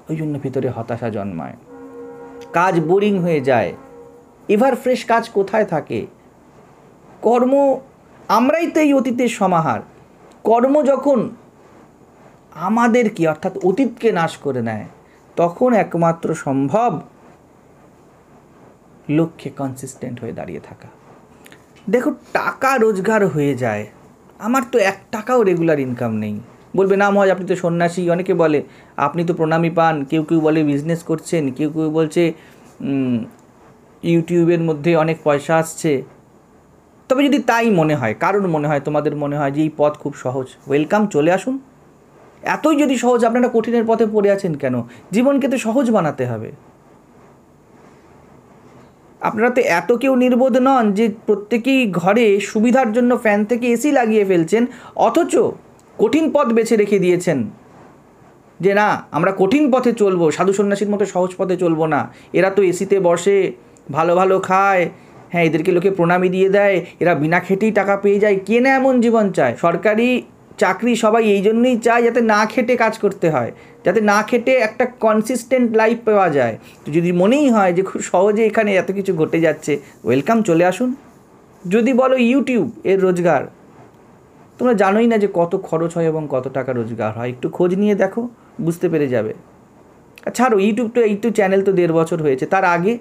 Speaker 1: ওই জন্য ভিতরে হতাশা জন্মায়, কাজ বোরিং হয়ে যায়। এভার ফ্রেশ কাজ কোথায় থাকে? কর্ম, আমরাই তো এই অতীতের সমাহার। কর্ম যখন আমাদেরকে, অর্থাৎ অতীতকে নাশ করে নেয়, তখন একমাত্র সম্ভব লক্ষ্যে কনসিস্টেন্ট হয়ে দাঁড়িয়ে থাকা। দেখো, টাকা রোজগার হয়ে যায়। আমার তো 1 টাকাও রেগুলার ইনকাম নেই। বলবে না মহারাজ, আপনি তো সন্ন্যাসী। অনেকে বলে আপনি তো প্রণামী পান। কেউ কেউ বলে বিজনেস করছেন, কেউ কেউ বলছে ইউটিউবের মধ্যে অনেক পয়সা আসছে। তবে যদি তাই মনে হয়, কারণ মনে হয়, তোমাদের মনে হয় যে এই পথ খুব সহজ, ওয়েলকাম, চলে আসুন। এতই যদি সহজ, আপনারা কঠিনের পথে পড়ে আছেন কেন? জীবনকে তো সহজ বানাতে হবে। আপনারা তো এত কেউ নির্বোধ নন যে প্রত্যেকেই ঘরে সুবিধার জন্য ফ্যান থেকে এসি লাগিয়ে ফেলছেন, অথচ কঠিন পথ বেছে রেখে দিয়েছেন যে না, আমরা কঠিন পথে চলবো, সাধু সন্ন্যাসীর মতো সহজ পথে চলবো না। এরা তো এসিতে বসে, ভালো ভালো খায়, হ্যাঁ, এদেরকে লোকে প্রণামী দিয়ে দেয়, এরা বিনা খেটেই টাকা পেয়ে যায়। কে না এমন জীবন চায়? সরকারি চাকরি সবাই এই জন্যই চায় যাতে না খেটে কাজ করতে হয়, যাতে না খেটে একটা কনসিস্টেন্ট লাইফ পাওয়া যায়। তো যদি মনেই হয় যে খুব সহজে এখানে এত কিছু ঘটে যাচ্ছে, ওয়েলকাম, চলে আসুন। যদি বলো ইউটিউব এর রোজগার, তোমরা জানোই না যে কত খরচ হয় এবং কত টাকা রোজগার হয়। একটু খোঁজ নিয়ে দেখো, বুঝতে পেরে যাবে। ছাড়ো, ইউটিউব চ্যানেল তো 1.5 বছর হয়েছে। তার আগে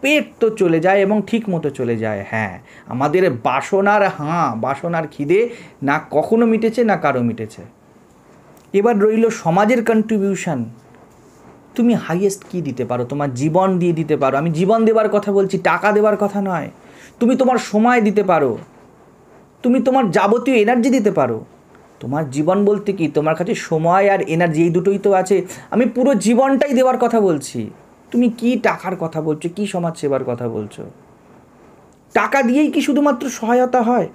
Speaker 1: পেট তো চলে যায় এবং ঠিক মতো চলে যায়। হ্যাঁ, আমাদের বাসনার খিদে না কখনো মিটেছে, না কারো মিটেছে। এবার রইল সমাজের কন্ট্রিবিউশন। তুমি হাইয়েস্ট কী দিতে পারো? তোমার জীবন দিয়ে দিতে পারো। আমি জীবন দেওয়ার কথা বলছি, টাকা দেওয়ার কথা নয়। তুমি তোমার সময় দিতে পারো, তুমি তোমার যাবতীয় এনার্জি দিতে পারো। তোমার জীবন বলতে কি, তোমার কাছে সময় আর এনার্জি এই দুটোই তো আছে। আমি পুরো জীবনটাই দেওয়ার কথা বলছি। তুমি কি টাকার কথা বলছো, কি সমাজ সেবার কথা বলছো? টাকা দিয়েই কি শুধুমাত্র সহায়তা হয়?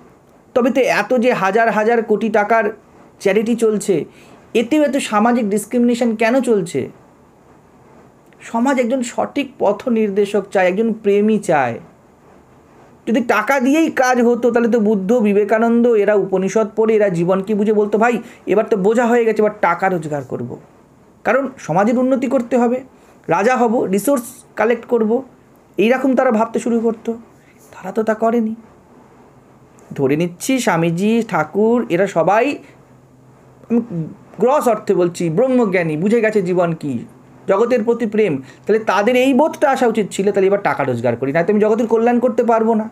Speaker 1: তবে তো এত যে হাজার হাজার কোটি টাকার চ্যারিটি চলছে, এতেও এত সামাজিক ডিসক্রিমিনেশন কেন চলছে? সমাজ একজন সঠিক পথ নির্দেশক চায়, একজন প্রেমী চায়। যদি টাকা দিয়েই কাজ হতো তাহলে তো বুদ্ধ, বিবেকানন্দ এরা উপনিষদ পড়ে এরা জীবনকে বুঝে বলতো, ভাই এবার তো বোঝা হয়ে গেছে, এবার টাকা রোজগার করব। কারণ সমাজের উন্নতি করতে হবে, রাজা হব, রিসোর্স কালেক্ট করব, এইরকম তারা ভাবতে শুরু করতো। তারা তো তা করেনি। ধরে নিচ্ছি স্বামীজি, ঠাকুর এরা সবাই, আমি গ্রস অর্থে বলছি, ব্রহ্মজ্ঞানী, বুঝে গেছে জীবন কি, জগতের প্রতি প্রেম। তাহলে তাদের এই বোধটা আসা উচিত ছিল, তাহলে এবার টাকা রোজগার করি, না তো আমি জগতের কল্যাণ করতে পারবো না।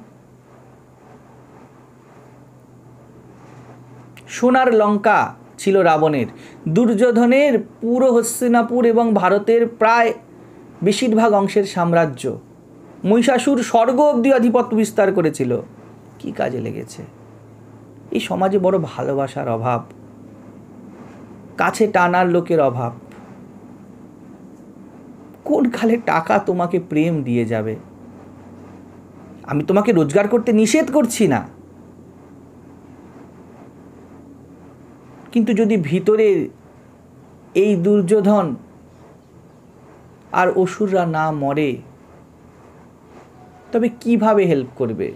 Speaker 1: সোনার লঙ্কা ছিল রাবণের, দুর্যোধনের পুরো হস্তিনাপুর এবং ভারতের প্রায় বেশিরভাগ অংশের সাম্রাজ্য, মহিষাসুর স্বর্গ অবধি আধিপত্য বিস্তার করেছিল। কি কাজে লেগেছে? এই সমাজে বড় ভালোবাসার অভাব, কাছে টানার লোকের অভাব। কোন কালে টাকা তোমাকে প্রেম দিয়ে যাবে? আমি তোমাকে রোজগার করতে নিষেধ করছি না, কিন্তু যদি ভিতরে এই দুর্যোধন আর অসুররা না মরে, তবে কিভাবে হেল্প করবে?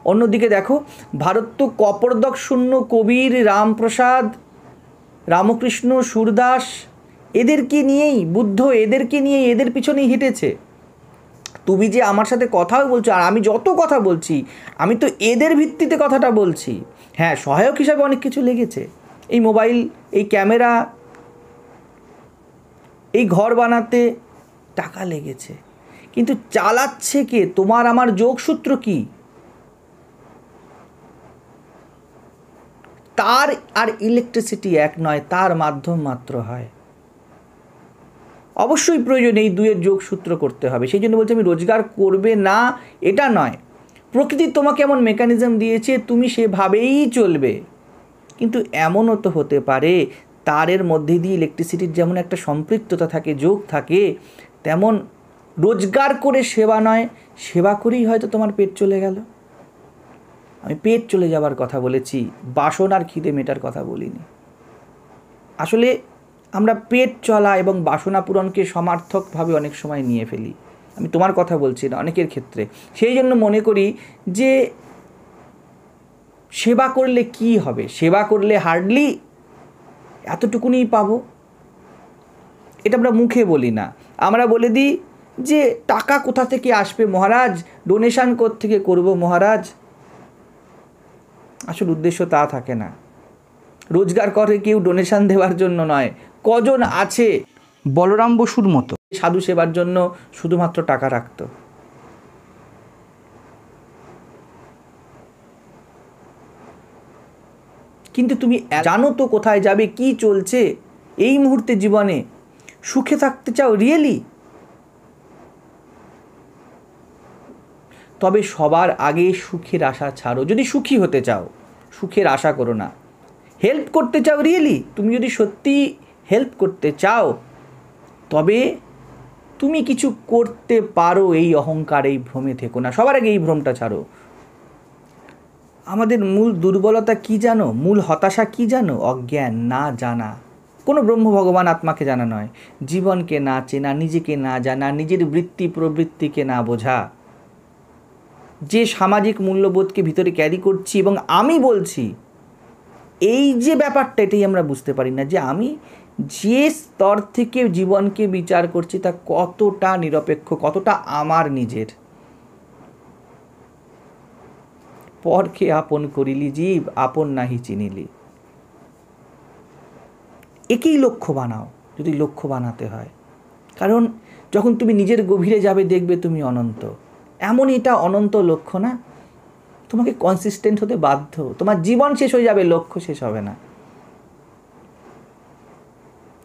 Speaker 1: অন্যদিকে দেখো, ভারত তো কপর্দক শূন্য কবির, রামপ্রসাদ, রামকৃষ্ণ, সুরদাস এদেরকে নিয়েই, বুদ্ধ এদেরকে নিয়েই, এদের পিছনেই হেঁটেছে। তুমি যে আমার সাথে কথাও বলছো, আর আমি যত কথা বলছি আমি তো এদের ভিত্তিতে কথাটা বলছি। হ্যাঁ, সহায়ক হিসাবে অনেক কিছু লেগেছে, এই মোবাইল, এই ক্যামেরা, এই ঘর বানাতে টাকা লেগেছে, কিন্তু চালাচ্ছে কে? তোমার আমার যোগসূত্র কি? তার আর ইলেকট্রিসিটি এক নয়, তার মাধ্যম মাত্র হয়। অবশ্যই প্রয়োজন এই দুয়ের যোগসূত্র করতে হবে। সেই জন্য বলছি আমি রোজগার করবে না এটা নয়, প্রকৃতি তোমাকে এমন মেকানিজম দিয়েছে তুমি সেভাবেই চলবে। কিন্তু এমনও তো হতে পারে তারের মধ্যে দিয়ে ইলেকট্রিসিটির যেমন একটা সম্পৃক্ততা থাকে, যোগ থাকে, তেমন রোজগার করে সেবা নয়, সেবা করেই হয়তো তোমার পেট চলে গেল। আমি পেট চলে যাবার কথা বলেছি, বাসনার খিদে মেটার কথা বলিনি। আসলে আমরা পেট চলা এবং বাসনা পূরণকে সমার্থকভাবে অনেক সময় নিয়ে ফেলি। আমি তোমার কথা বলছি না, অনেকের ক্ষেত্রে। সেই জন্য মনে করি যে সেবা করলে কি হবে? সেবা করলে হার্ডলি এতটুকুনি পাবো। এটা আমরা মুখে বলি না, আমরা বলে দিই যে টাকা কোথা থেকে আসবে মহারাজ, ডোনেশন কোত্থেকে করবো মহারাজ। আসল উদ্দেশ্য তা থাকে না। রোজগার করে কেউ ডোনেশন দেওয়ার জন্য নয়। কজন আছে বলরাম বসুর মতো সাধু সেবার জন্য শুধুমাত্র টাকা রাখতো? কিন্তু তুমি জানো তো কোথায় যাবে, কি চলছে এই মুহূর্তে জীবনে? সুখে থাকতে চাও রিয়েলি? তবে সবার আগে সুখের আশা ছাড়ো। যদি সুখী হতে চাও, সুখের আশা করো না। হেল্প করতে চাও রিয়েলি, তুমি যদি সত্যি হেল্প করতে চাও, তবে তুমি কিছু করতে পারো, এই অহংকার, এই ভ্রমে থেকো না। সবার আগে এই ভ্রমটা ছাড়ো। আমাদের মূল দুর্বলতা কি জানো? মূল হতাশা কি জানো? অজ্ঞান, না জানা। কোনো ব্রহ্ম ভগবান আত্মাকে জানা নয়, জীবনকে না চেনা, নিজেকে না জানা, নিজের বৃত্তি প্রবৃত্তিকে না বোঝা। যে সামাজিক মূল্যবোধকে ভিতরে ক্যারি করছি, এবং আমি বলছি এই যে ব্যাপারটা, এটাই আমরা বুঝতে পারি না যে আমি যে স্তর থেকে জীবনকে বিচার করছি তা কতটা নিরপেক্ষ, কতটা আমার নিজের। পরকে আপন করিলি জীব, আপন নাহি চিনিলি। একেই লক্ষ্য বানাও যদি লক্ষ্য বানাতে হয়। কারণ যখন তুমি নিজের গভীরে যাবে দেখবে তুমি অনন্ত। এমন এটা অনন্ত লক্ষ্য না, তোমাকে কনসিস্টেন্ট হতে বাধ্য। তোমার জীবন শেষ হয়ে যাবে, লক্ষ্য শেষ হবে না।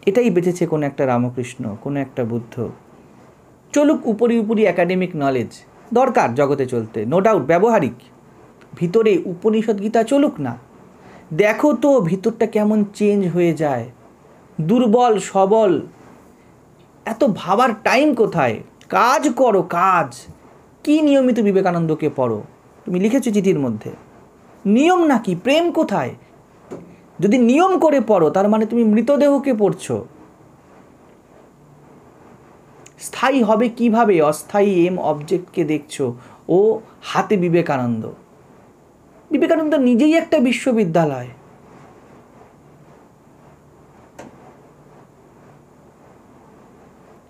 Speaker 1: এটাই বেঁচেছে কোনো একটা রামকৃষ্ণ, কোনো একটা বুদ্ধ। চলুক উপরি উপরি একাডেমিক নলেজ, দরকার জগতে চলতে, নো ডাউট ব্যবহারিক, ভিতরে উপনিষদ গীতা চলুক না। দেখো তো ভিতরটা কেমন চেঞ্জ হয়ে যায়, দুর্বল সবল, এত ভাবার টাইম কোথায়? কাজ করো, কাজ। কি নিয়মিত বিবেকানন্দকে পড়ো, তুমি লিখেছো চিঠির মধ্যে। নিয়ম নাকি? প্রেম কোথায়? যদি নিয়ম করে পড়ো তার মানে তুমি মৃতদেহকে পড়ছো। স্থায়ী হবে কিভাবে? অস্থায়ী এম অবজেক্টকে দেখছো। ও হাতে বিবেকানন্দ। বিবেকানন্দ নিজেই একটা বিশ্ববিদ্যালয়।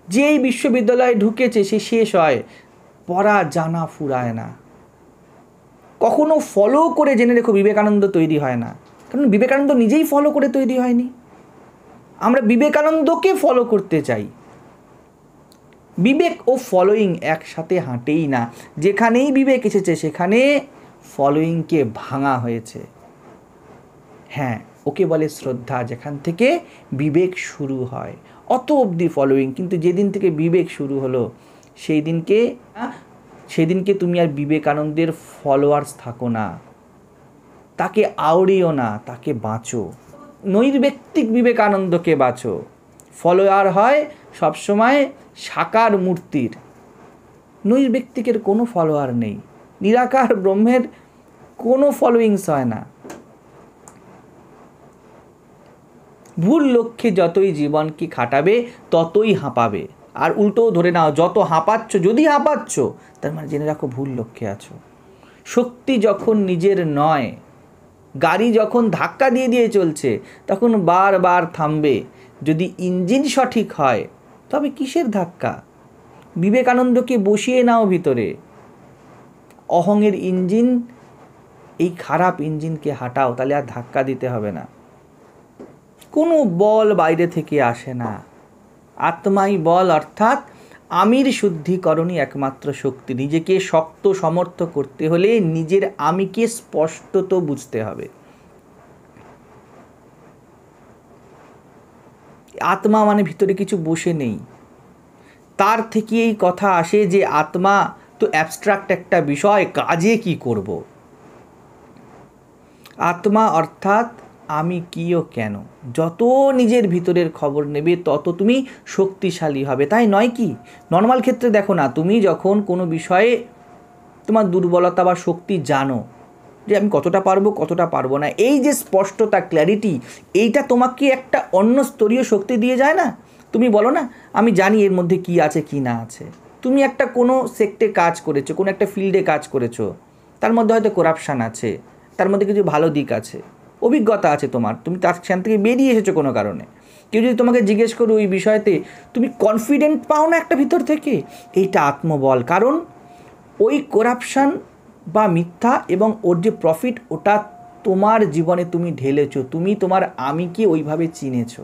Speaker 1: যেই বিশ্ববিদ্যালয়ে ঢুকেছে সে শেষ হয়, পড়া জানা ফুরায় না। কখনো ফলো করে জেনে রেখো বিবেকানন্দ তৈরি হয় না, কারণ বিবেকানন্দ নিজেই ফলো করে তৈরি হয়নি। আমরা বিবেকানন্দকে ফলো করতে চাই। বিবেক ও ফলোয়িং একসাথে হাঁটেই না। যেখানেই বিবেক এসেছে সেখানে ফলোয়িংকে ভাঙা হয়েছে। হ্যাঁ, ওকে বলে শ্রদ্ধা, যেখান থেকে বিবেক শুরু হয়, অত অবধি ফলোয়িং। কিন্তু যেদিন থেকে বিবেক শুরু হলো সেদিনকে তুমি আর বিবেকানন্দের ফলোয়ার্স থাকো না, তাকে আওড়িও না, তাকে বাঁচো। নৈর্ব্যক্তিক বিবেকানন্দকে বাঁচো। ফলোয়ার হয় সবসময় সাকার মূর্তির, নৈর্ব্যক্তিকের কোনো ফলোয়ার নেই। নিরাকার ব্রহ্মের কোনো ফলোয়িংস হয় না। ভুল লক্ষ্যে যতই জীবনকে খাটাবে ততই হাঁপাবে। আর উল্টোও ধরে নাও, যত হাঁপাচ্ছ, যদি হাঁপাচ্ছ তার মানে জেনে রাখো ভুল লক্ষ্যে আছো। শক্তি যখন নিজের নয়, গাড়ি যখন ধাক্কা দিয়ে দিয়ে চলছে তখন বারবার থামবে। যদি ইঞ্জিন সঠিক হয় তবে কিসের ধাক্কা? বিবেকানন্দকে বসিয়ে নাও ভিতরে। অহংয়ের ইঞ্জিন, এই খারাপ ইঞ্জিনকে হাঁটাও, তাহলে আর ধাক্কা দিতে হবে না। কোনো বল বাইরে থেকে আসে না, আত্মাই বল, অর্থাৎ আমির শুদ্ধিকরণই একমাত্র শক্তি। নিজেকে শক্ত সমর্থ করতে হলে নিজের আমিকে স্পষ্টত বুঝতে হবে। আত্মা মানে ভিতরে কিছু বসে নেই। তার থেকে এই কথা আসে যে আত্মা তো অ্যাবস্ট্রাক্ট একটা বিষয়, কাজে কি করব। আত্মা অর্থাৎ আমি কি ও কেন। যত নিজের ভিতরের খবর নেবে তত তুমি শক্তিশালী হবে, তাই নয় কি? নর্মাল ক্ষেত্রে দেখো না, তুমি যখন কোনো বিষয়ে তোমার দুর্বলতা বা শক্তি জানো, যে আমি কতটা পারবো কতটা পারবো না, এই যে স্পষ্টতা, ক্ল্যারিটি, এইটা তোমাকে একটা অন্য স্তরীয় শক্তি দিয়ে যায় না। তুমি বলো না, আমি জানি এর মধ্যে কি আছে কি না আছে। তুমি একটা কোনো সেক্টে কাজ করেছো, কোনো একটা ফিল্ডে কাজ করেছো, তার মধ্যে হয়তো করাপশান আছে, তার মধ্যে কিছু ভালো দিক আছে, অভিজ্ঞতা আছে তোমার, তুমি তার সেখান থেকে বেরিয়ে এসেছো কোনো কারণে। কেউ যদি তোমাকে জিজ্ঞেস করো ওই বিষয়তে, তুমি কনফিডেন্ট পাও না একটা ভিতর থেকে, এইটা আত্মবল। কারণ ওই করাপশান বা মিথ্যা এবং ওর যে প্রফিট, ওটা তোমার জীবনে তুমি ঢেলেছো, তুমি তোমার আমিকে ওইভাবে চিনেছো।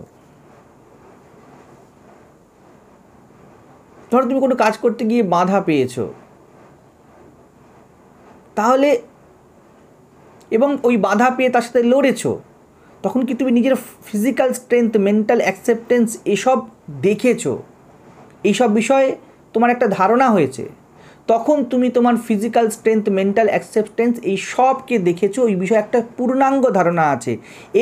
Speaker 1: ধরো তুমি কোনো কাজ করতে গিয়ে বাধা পেয়েছো, তাহলে এবং ওই বাধা পেয়ে তার সাথে লড়েছো, তখন কি তুমি নিজের ফিজিক্যাল স্ট্রেংথ, মেন্টাল অ্যাকসেপ্টেন্স এসব দেখেছো, এইসব বিষয়ে তোমার একটা ধারণা হয়েছে, তখন তুমি তোমার ফিজিক্যাল স্ট্রেংথ, মেন্টাল অ্যাকসেপ্টেন্স এই সবকে দেখেছো, ওই বিষয়ে একটা পূর্ণাঙ্গ ধারণা আছে।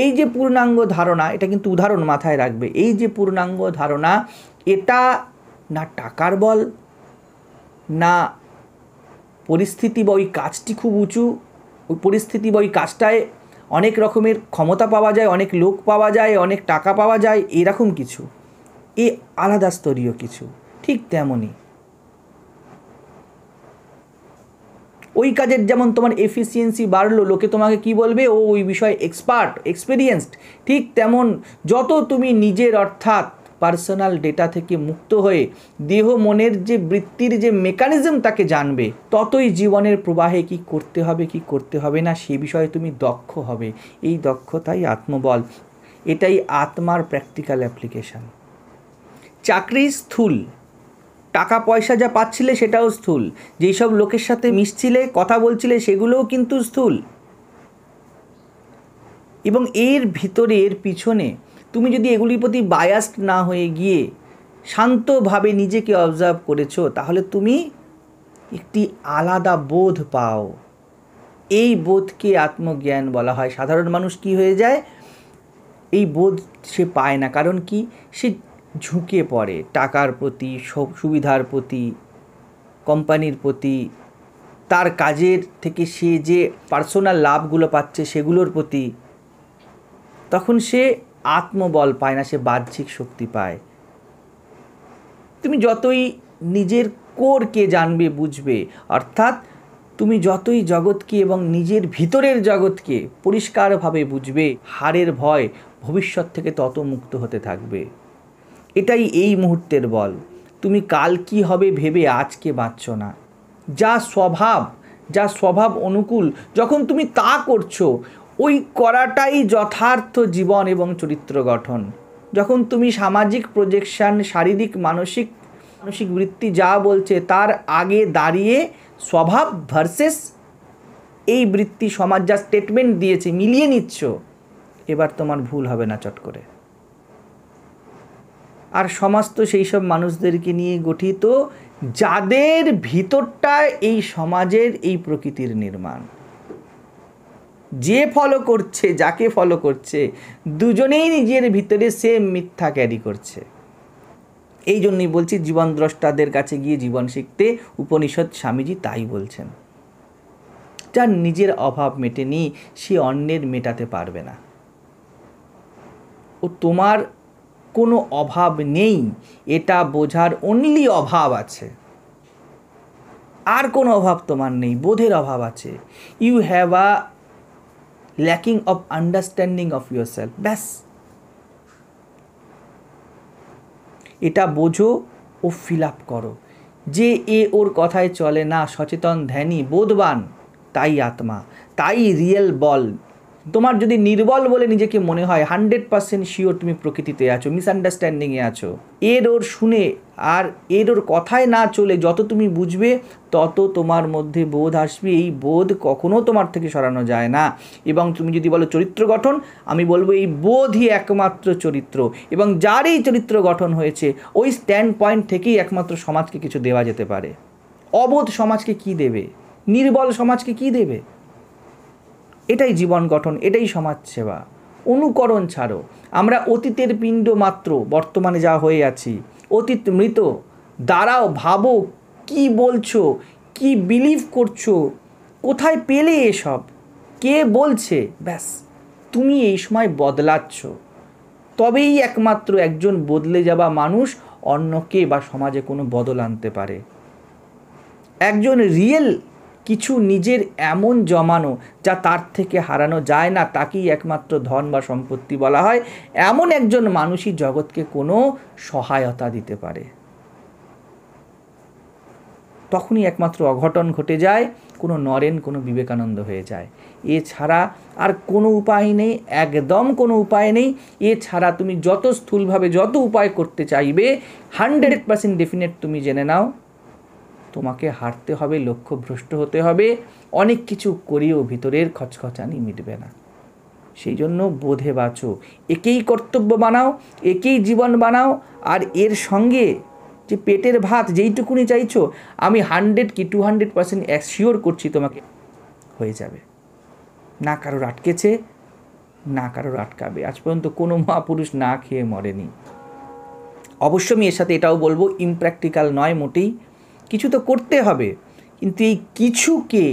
Speaker 1: এই যে পূর্ণাঙ্গ ধারণা, এটা কিন্তু উদাহরণ মাথায় রাখবে, এই যে পূর্ণাঙ্গ ধারণা, এটা না টাকার বল, না পরিস্থিতি বা ওই কাজটি খুব উঁচু, ওই পরিস্থিতি বা ওই কাজটায় অনেক রকমের ক্ষমতা পাওয়া যায়, অনেক লোক পাওয়া যায়, অনেক টাকা পাওয়া যায়, এরকম কিছু, এ আলাদা স্তরীয় কিছু। ঠিক তেমনই ওই কাজের যেমন তোমার এফিসিয়েন্সি বাড়লো, লোকে তোমাকে কি বলবে, ও ওই বিষয়ে এক্সপার্ট, এক্সপিরিয়েন্সড। ঠিক তেমন যত তুমি নিজের অর্থাৎ পার্সোনাল ডেটা থেকে মুক্ত হয়ে দেহ মনের যে বৃত্তির যে মেকানিজম তাকে জানবে, ততই জীবনের প্রবাহে কি করতে হবে কি করতে হবে না সে বিষয়ে তুমি দক্ষ হবে। এই দক্ষতাই আত্মবল, এটাই আত্মার প্র্যাকটিক্যাল অ্যাপ্লিকেশন। চাকরি স্থূল, টাকা পয়সা যা পাচ্ছিলে সেটাও স্থূল, যেই সব লোকের সাথে মিশছিলে, কথা বলছিলে, সেগুলোও কিন্তু স্থূল। এবং এর ভিতরে, এর পিছনে তুমি যদি এগুলির প্রতি বায়াসড না হয়ে গিয়ে শান্তভাবে নিজেকে অবজার্ভ করেছো, তাহলে তুমি একটি আলাদা বোধ পাও। এই বোধকে আত্মজ্ঞান বলা হয়। সাধারণ মানুষ কি হয়ে যায়, এই বোধ সে পায় না। কারণ কি, সে ঝুঁকে পড়ে টাকার প্রতি, সুবিধার প্রতি, কোম্পানির প্রতি, তার কাজের থেকে সে যে পার্সোনাল লাভগুলো পাচ্ছে সেগুলোর প্রতি। তখন সে আত্মবল পায় না, সে বাহ্যিক শক্তি পায়। তুমি যতই নিজের কোরকে জানবে, বুঝবে, অর্থাৎ তুমি যতই জগৎকে এবং নিজের ভিতরের জগৎকে পরিষ্কারভাবে বুঝবে, হারের ভয় ভবিষ্যৎ থেকে তত মুক্ত হতে থাকবে। এটাই এই মুহূর্তের বল। তুমি কাল কি হবে ভেবে আজকে বাঁচছো না। যা স্বভাব অনুকূল যখন তুমি তা করছো, ওই করাটাই যথার্থ জীবন এবং চরিত্র গঠন। যখন তুমি সামাজিক প্রজেকশন, শারীরিক মানসিক বৃত্তি যা বলছে তার আগে দাঁড়িয়ে স্বভাব ভার্সেস এই বৃত্তি, সমাজ যা স্টেটমেন্ট দিয়েছে মিলিয়ে নিচ্ছ, এবার তোমার ভুল হবে না চট করে। আর সমাজ তো সেই সব মানুষদেরকে নিয়ে গঠিত যাদের ভিতরটায় এই সমাজের এই প্রকৃতির নির্মাণ। যে ফলো করছে, যাকে ফলো করছে, দুজনেই নিজের ভিতরে সেম মিথ্যা ক্যারি করছে। এই জন্যই বলছি, জীবন দ্রষ্টাদের কাছে গিয়ে জীবন শিখতে উপনিষদ স্বামীজি তাই বলছেন। যার নিজের অভাব মেটেনি, সে অন্যের মেটাতে পারবে না। ও তোমার কোনো অভাব নেই এটা বোঝার অনলি অভাব আছে, আর কোনো অভাব তোমার নেই, বোধের অভাব আছে। You have a lacking of understanding of your self. ব্যাস, এটা বোঝো ও ফিল আপ করো। যে ওর কথায় চলে না, সচেতন, ধ্যানী, বোধবান, তাই আত্মা, তাই রিয়েল বল। তোমার যদি নির্বল বলে নিজেকে মনে হয়, 100% শিওর তুমি প্রকৃতিতে আছো, মিসআন্ডারস্ট্যান্ডিংয়ে আছো। ওর শুনে আর ওর কথায় না চলে যত তুমি বুঝবে, তত তোমার মধ্যে বোধ আসবে। এই বোধ কখনো তোমার থেকে সরানো যায় না। এবং তুমি যদি বলো চরিত্র গঠন, আমি বলবো এই বোধই একমাত্র চরিত্র। এবং যার এই চরিত্র গঠন হয়েছে, ওই স্ট্যান্ড পয়েন্ট থেকেই একমাত্র সমাজকে কিছু দেওয়া যেতে পারে। অবোধ সমাজকে কি দেবে? নির্বল সমাজকে কি দেবে? এটাই জীবন গঠন, এটাই সমাজ সেবা। অনুকরণ ছাড়ো। আমরা অতীতের পিণ্ড মাত্র, বর্তমানে যা হয়ে আছি। অতীত মৃত। দাঁড়াও, ভাবো, কি বলছো, কি বিলিভ করছো, কোথায় পেলে এসব, কে বলছে? ব্যাস, তুমি এই সময় বদলাচ্ছ। তবেই একমাত্র একজন বদলে যাওয়া মানুষ অন্যকে বা সমাজে কোনো বদল আনতে পারে। একজন রিয়েল কিছু নিজের এমন জমানো যা তার থেকে হারানো যায় না, তাকেই একমাত্র ধন বা সম্পত্তি বলা হয়। এমন একজন মানুষই জগৎকে কোনো সহায়তা দিতে পারে। তখনই একমাত্র অঘটন ঘটে যায়, কোনো নরেন, কোনো বিবেকানন্দ হয়ে যায়। এছাড়া আর কোনো উপায় নেই, একদম কোনো উপায় নেই। এছাড়া তুমি যত স্থূলভাবে যত উপায় করতে চাইবে, 100% ডেফিনেট তুমি জেনে নাও, তোমাকে হারতে হবে, লক্ষ্যভ্রষ্ট হতে হবে। অনেক কিছু করেও ভিতরের খচখচানি মিটবে না। সেই জন্য বোধে বাঁচো, একেই কর্তব্য বানাও, একেই জীবন বানাও। আর এর সঙ্গে যে পেটের ভাত যেইটুকুনি চাইছো, আমি 100 কি 200% অ্যাসিওর করছি তোমাকে হয়ে যাবে। না কারোর আটকেছে, না কারোর আটকাবে। আজ পর্যন্ত কোনো মহাপুরুষ না খেয়ে মরেনি। অবশ্য আমি এর সাথে এটাও বলবো, ইমপ্র্যাকটিক্যাল নয় মোটেই। কিছু তো করতে হবে, কিন্তু এই কিছুকে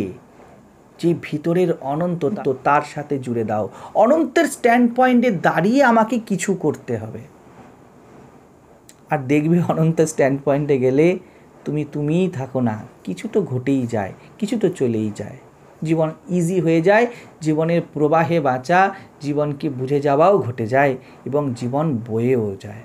Speaker 1: যে ভিতরের অনন্ত, তো তার সাথে জুড়ে দাও। অনন্তের স্ট্যান্ড পয়েন্টে দাঁড়িয়ে আমাকে কিছু করতে হবে। আর দেখবে অনন্তের স্ট্যান্ড পয়েন্টে গেলে তুমিই থাকো না, কিছু তো ঘটেই যায়, কিছু তো চলেই যায়। জীবন ইজি হয়ে যায়, জীবনের প্রবাহে বাঁচা, জীবনকে বুঝে যাওয়াও ঘটে যায় এবং জীবন বয়েও যায়।